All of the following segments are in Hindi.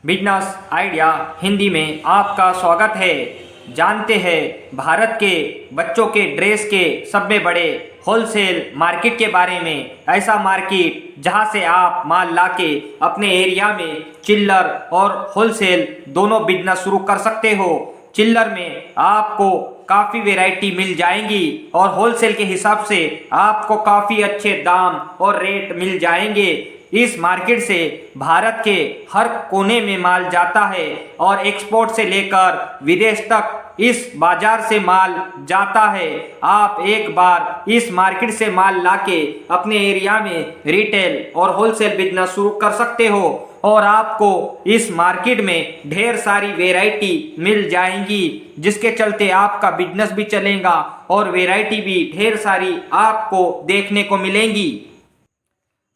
बिजनेस आइडिया हिंदी में आपका स्वागत है। जानते हैं भारत के बच्चों के ड्रेस के सब में बड़े होलसेल मार्केट के बारे में। ऐसा मार्केट जहां से आप माल लाके अपने एरिया में चिल्लर और होलसेल दोनों बिजनेस शुरू कर सकते हो। चिल्लर में आपको काफ़ी वैरायटी मिल जाएंगी और होलसेल के हिसाब से आपको काफ़ी अच्छे दाम और रेट मिल जाएंगे। इस मार्केट से भारत के हर कोने में माल जाता है और एक्सपोर्ट से लेकर विदेश तक इस बाजार से माल जाता है। आप एक बार इस मार्केट से माल लाके अपने एरिया में रिटेल और होलसेल बिजनेस शुरू कर सकते हो और आपको इस मार्केट में ढेर सारी वैरायटी मिल जाएंगी, जिसके चलते आपका बिजनेस भी चलेगा और वैरायटी भी ढेर सारी आपको देखने को मिलेंगी।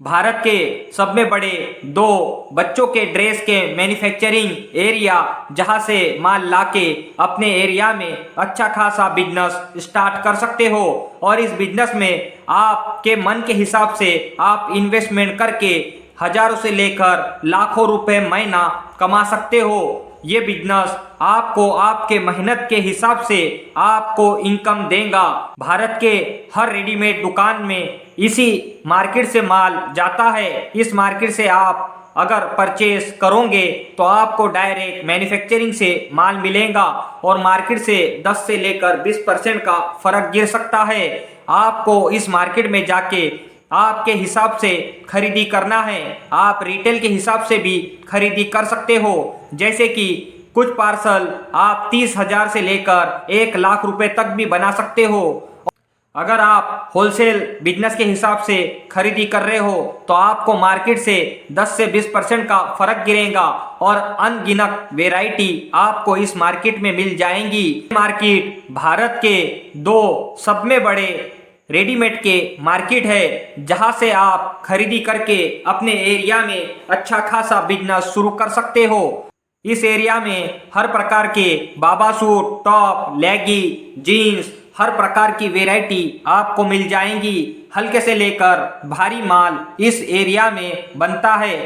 भारत के सब में बड़े दो बच्चों के ड्रेस के मैन्युफैक्चरिंग एरिया जहां से माल लाके अपने एरिया में अच्छा खासा बिजनेस स्टार्ट कर सकते हो और इस बिजनेस में आपके मन के हिसाब से आप इन्वेस्टमेंट करके हजारों से लेकर लाखों रुपए महीना कमा सकते हो। ये बिजनेस आपको आपके मेहनत के हिसाब से आपको इनकम देगा। भारत के हर रेडीमेड दुकान में इसी मार्केट से माल जाता है। इस मार्केट से आप अगर परचेस करोगे तो आपको डायरेक्ट मैन्युफैक्चरिंग से माल मिलेगा और मार्केट से 10 से लेकर 20% का फर्क गिर सकता है। आपको इस मार्केट में जाके आपके हिसाब से खरीदी करना है। आप रिटेल के हिसाब से भी खरीदी कर सकते हो, जैसे कि कुछ पार्सल आप 30,000 से लेकर 1 लाख रुपए तक भी बना सकते हो। अगर आप होलसेल बिजनेस के हिसाब से खरीदी कर रहे हो तो आपको मार्केट से 10 से 20% का फर्क गिरेगा और अनगिनत वैरायटी आपको इस मार्केट में मिल जाएंगी। मार्केट भारत के दो सब में बड़े रेडीमेड के मार्केट है, जहां से आप खरीदी करके अपने एरिया में अच्छा खासा बिजनेस शुरू कर सकते हो। इस एरिया में हर प्रकार के बाबा सूट, टॉप, लेगी, जीन्स, हर प्रकार की वैरायटी आपको मिल जाएंगी। हल्के से लेकर भारी माल इस एरिया में बनता है।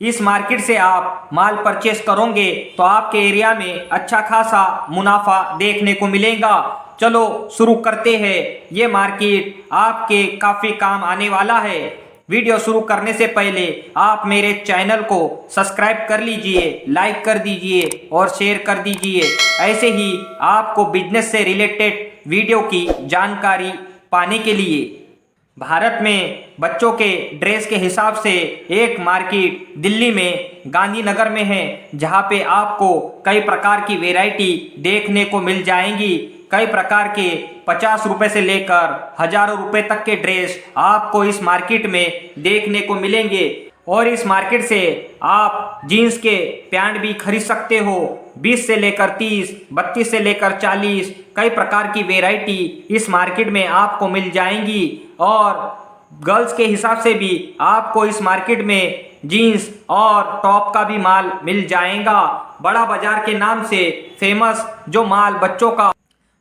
इस मार्केट से आप माल परचेस करोगे तो आपके एरिया में अच्छा खासा मुनाफा देखने को मिलेगा। चलो शुरू करते हैं। ये मार्केट आपके काफ़ी काम आने वाला है। वीडियो शुरू करने से पहले आप मेरे चैनल को सब्सक्राइब कर लीजिए, लाइक कर दीजिए और शेयर कर दीजिए। ऐसे ही आपको बिजनेस से रिलेटेड वीडियो की जानकारी पाने के लिए। भारत में बच्चों के ड्रेस के हिसाब से एक मार्केट दिल्ली में गांधीनगर में है, जहां पे आपको कई प्रकार की वैरायटी देखने को मिल जाएंगी। कई प्रकार के 50 रुपए से लेकर हजारों रुपए तक के ड्रेस आपको इस मार्केट में देखने को मिलेंगे और इस मार्केट से आप जीन्स के पैंट भी खरीद सकते हो। 20 से लेकर 30, 32 से लेकर 40 कई प्रकार की वैरायटी इस मार्केट में आपको मिल जाएंगी और गर्ल्स के हिसाब से भी आपको इस मार्केट में जीन्स और टॉप का भी माल मिल जाएगा। बड़ा बाजार के नाम से फेमस जो माल बच्चों का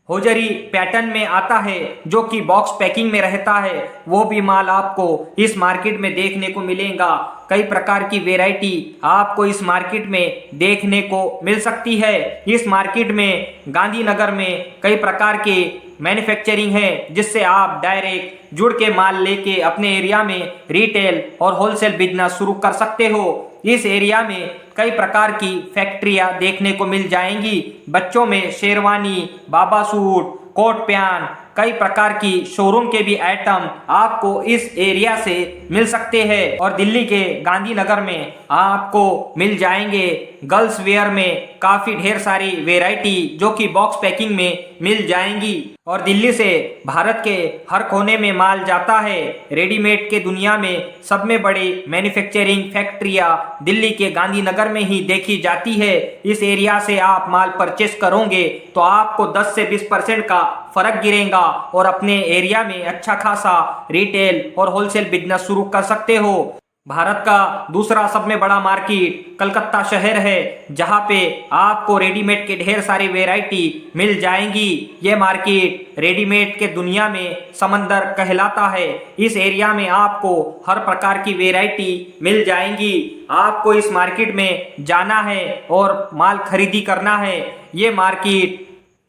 होजरी पैटर्न में आता है, जो कि बॉक्स पैकिंग में रहता है, वो भी माल आपको इस मार्केट में देखने को मिलेगा। कई प्रकार की वैरायटी आपको इस मार्केट में देखने को मिल सकती है। इस मार्केट में गांधीनगर में कई प्रकार के मैन्युफैक्चरिंग है, जिससे आप डायरेक्ट जुड़ के माल लेके अपने एरिया में रिटेल और होलसेल बिजनेस शुरू कर सकते हो। इस एरिया में कई प्रकार की फैक्ट्रियां देखने को मिल जाएंगी। बच्चों में शेरवानी, बाबा सूट, कोट पैंट, कई प्रकार की शोरूम के भी आइटम आपको इस एरिया से मिल सकते हैं और दिल्ली के गांधीनगर में आपको मिल जाएंगे। गर्ल्स वेयर में काफ़ी ढेर सारी वैरायटी जो कि बॉक्स पैकिंग में मिल जाएंगी और दिल्ली से भारत के हर कोने में माल जाता है। रेडीमेड के दुनिया में सब में बड़ी मैन्युफैक्चरिंग फैक्ट्रियां दिल्ली के गांधीनगर में ही देखी जाती है। इस एरिया से आप माल परचेस करोगे तो आपको 10 से 20% का फर्क गिरेगा और अपने एरिया में अच्छा खासा रिटेल और होलसेल बिजनेस शुरू कर सकते हो। भारत का दूसरा सब में बड़ा मार्केट कलकत्ता शहर है, जहां पे आपको रेडीमेड के ढेर सारी वैरायटी मिल जाएंगी। ये मार्केट रेडीमेड के दुनिया में समंदर कहलाता है। इस एरिया में आपको हर प्रकार की वैरायटी मिल जाएंगी। आपको इस मार्केट में जाना है और माल खरीदी करना है। ये मार्केट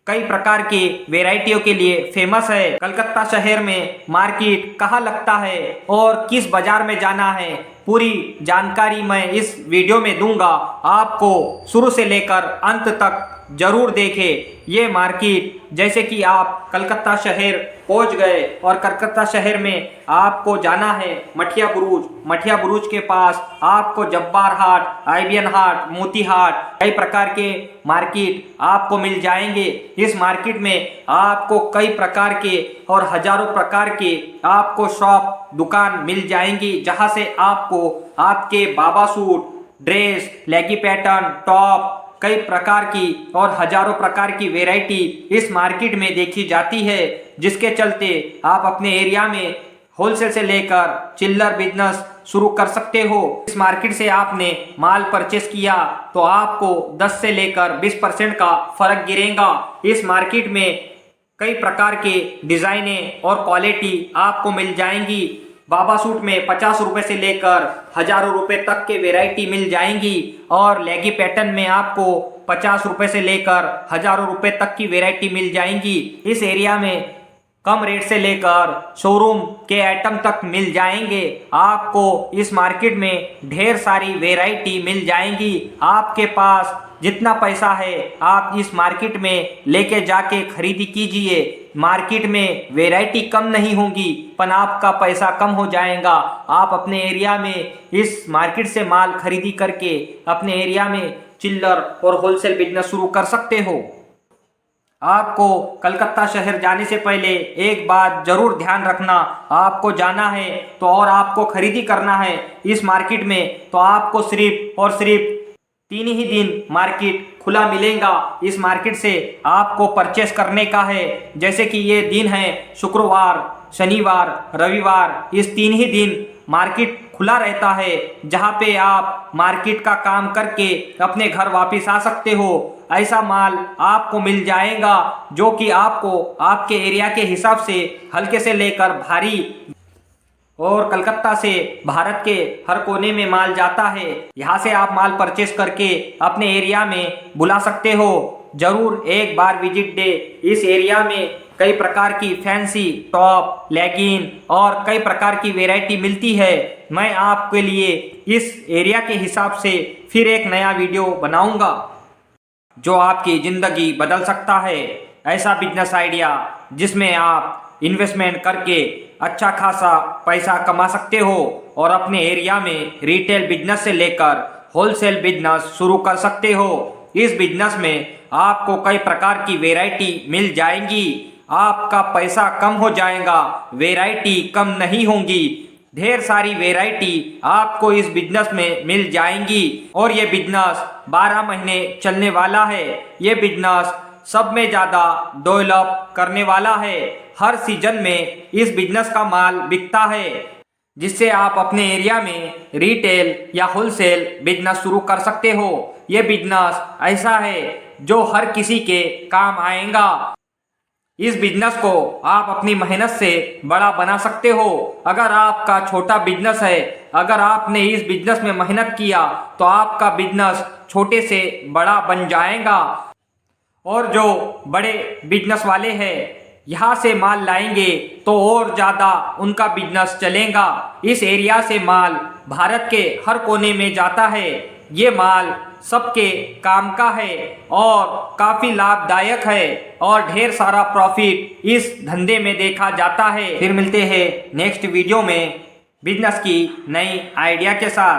कई प्रकार की वैरायटियों के लिए फेमस है। कलकत्ता शहर में मार्केट कहाँ लगता है और किस बाजार में जाना है, पूरी जानकारी मैं इस वीडियो में दूंगा। आपको शुरू से लेकर अंत तक जरूर देखें। ये मार्केट जैसे कि आप कलकत्ता शहर पहुंच गए और कलकत्ता शहर में आपको जाना है मठिया बुरुज। मठिया बुरुज के पास आपको जब्बार हाट, आईबीएन हाट, मोती हाट, कई प्रकार के मार्केट आपको मिल जाएंगे। इस मार्केट में आपको कई प्रकार के और हजारों प्रकार के आपको शॉप, दुकान मिल जाएंगी, जहां से आपको आपके बाबा सूट, ड्रेस, लेगी पैटर्न, टॉप, कई प्रकार की और हजारों प्रकार की वैरायटी इस मार्केट में देखी जाती है, जिसके चलते आप अपने एरिया में होलसेल से लेकर चिल्लर बिजनेस शुरू कर सकते हो। इस मार्केट से आपने माल परचेस किया तो आपको 10 से लेकर 20% का फर्क गिरेगा। इस मार्केट में कई प्रकार के डिजाइनें और क्वालिटी आपको मिल जाएंगी। बाबा सूट में 50 रुपए से लेकर हजारों रुपए तक के वैरायटी मिल जाएंगी और लेगी पैटर्न में आपको 50 रुपए से लेकर हजारों रुपए तक की वैरायटी मिल जाएंगी। इस एरिया में कम रेट से लेकर शोरूम के आइटम तक मिल जाएंगे। आपको इस मार्केट में ढेर सारी वैरायटी मिल जाएंगी। आपके पास जितना पैसा है आप इस मार्केट में लेके जाके खरीदी कीजिए। मार्केट में वैरायटी कम नहीं होगी पर आपका पैसा कम हो जाएगा। आप अपने एरिया में इस मार्केट से माल खरीदी करके अपने एरिया में चिल्लर और होलसेल बिजनेस शुरू कर सकते हो। आपको कलकत्ता शहर जाने से पहले एक बात जरूर ध्यान रखना, आपको जाना है तो और आपको खरीदी करना है इस मार्केट में तो आपको सिर्फ और सिर्फ 3 ही दिन मार्केट खुला मिलेगा। इस मार्केट से आपको परचेस करने का है, जैसे कि ये दिन है शुक्रवार, शनिवार, रविवार। इस 3 ही दिन मार्केट खुला रहता है, जहां पे आप मार्केट का काम करके अपने घर वापस आ सकते हो। ऐसा माल आपको मिल जाएगा जो कि आपको आपके एरिया के हिसाब से हल्के से लेकर भारी, और कलकत्ता से भारत के हर कोने में माल जाता है। यहाँ से आप माल परचेस करके अपने एरिया में बुला सकते हो। जरूर एक बार विजिट दे। इस एरिया में कई प्रकार की फैंसी टॉप, लेगिन और कई प्रकार की वैरायटी मिलती है। मैं आपके लिए इस एरिया के हिसाब से फिर एक नया वीडियो बनाऊंगा जो आपकी ज़िंदगी बदल सकता है। ऐसा बिजनेस आइडिया जिसमें आप इन्वेस्टमेंट करके अच्छा खासा पैसा कमा सकते हो और अपने एरिया में रिटेल बिजनेस से लेकर होलसेल बिजनेस शुरू कर सकते हो। इस बिजनेस में आपको कई प्रकार की वैरायटी मिल जाएंगी। आपका पैसा कम हो जाएगा, वैरायटी कम नहीं होंगी। ढेर सारी वैरायटी आपको इस बिजनेस में मिल जाएंगी और ये बिजनेस 12 महीने चलने वाला है। ये बिजनेस सब में ज़्यादा डेवलप करने वाला है। हर सीजन में इस बिजनेस का माल बिकता है, जिससे आप अपने एरिया में रिटेल या होलसेल बिजनेस शुरू कर सकते हो। ये बिजनेस ऐसा है जो हर किसी के काम आएगा। इस बिजनेस को आप अपनी मेहनत से बड़ा बना सकते हो। अगर आपका छोटा बिजनेस है, अगर आपने इस बिजनेस में मेहनत किया तो आपका बिजनेस छोटे से बड़ा बन जाएगा। और जो बड़े बिजनेस वाले हैं यहाँ से माल लाएंगे तो और ज़्यादा उनका बिजनेस चलेगा। इस एरिया से माल भारत के हर कोने में जाता है। ये माल सबके काम का है और काफ़ी लाभदायक है और ढेर सारा प्रॉफिट इस धंधे में देखा जाता है। फिर मिलते हैं नेक्स्ट वीडियो में बिजनेस की नई आइडिया के साथ।